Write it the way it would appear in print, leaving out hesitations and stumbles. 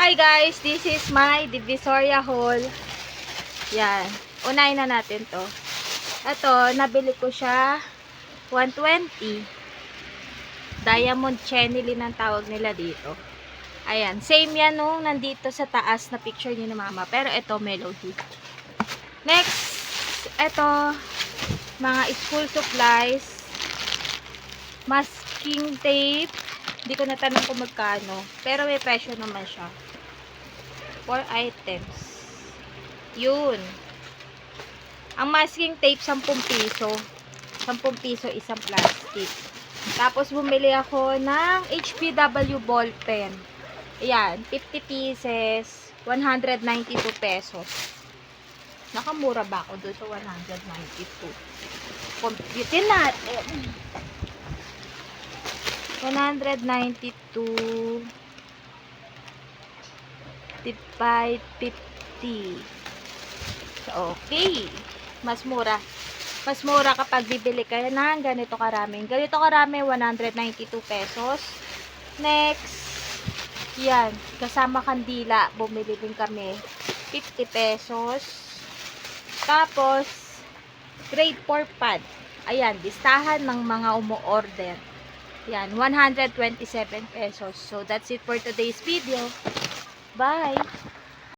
Hi guys, this is my Divisoria haul. Yan, unahin na natin to. Ito, nabili ko siya 120. Diamond chenille ang tawag nila dito. Ayan, same yan nung nandito sa taas na picture ni mama. Pero ito, melody. Next, ito, mga school supplies. Masking tape. Hindi ko natanong kung magkano. Pero may presyo naman siya. 4 items. Yun. Ang masking tape, 10 piso. 10 piso isang plastic. Tapos bumili ako ng HPW ball pen. Ayan, 50 pieces, 192 pesos. Nakamura ba ako doon sa 192? Computin natin. 192 divide 50. So, okay. Mas mura. Mas mura kapag bibili ka ng ganito karaming. Ganito karami, 192 pesos. Next, yan. Kasama kandila, bumili din kami. 50 pesos. Tapos, grade 4 pad. Ayan, listahan ng mga umu-order. Yan, 127 pesos. So, that's it for today's video. Bye!